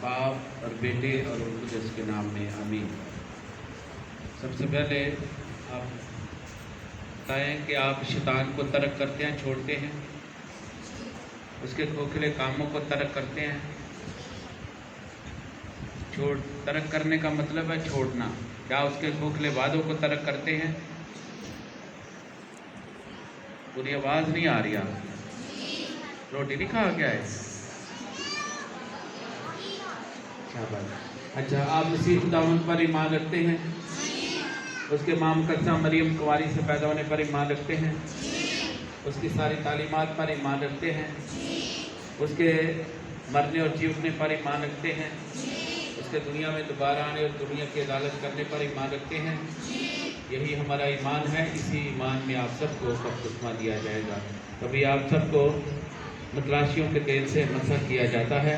बाप और बेटे और रूह कुद्दूस के नाम में आमीन। सबसे पहले आप बताएं कि आप शैतान को तर्क करते हैं, छोड़ते हैं, उसके खोखले कामों को तर्क करते हैं। तर्क करने का मतलब है छोड़ना। क्या उसके खोखले वादों को तर्क करते हैं? पूरी आवाज़ नहीं आ रही। आप रोटी नहीं खा क्या है? अच्छा, आप मसीह खुदावंद पर ईमान रखते हैं? उसके मां मुकद्दसा मरियम कुंवारी से पैदा होने पर ईमान रखते हैं? उसकी सारी तालीमात पर ईमान रखते हैं? उसके मरने और जीवने पर ईमान रखते हैं? उसके दुनिया में दोबारा आने और दुनिया की अदालत करने पर ईमान रखते हैं? यही हमारा ईमान है। इसी ईमान में आप सबको बपतिस्मा दिया जाएगा। कभी आप सबको मतलाशियों के तेल से मसह किया जाता है।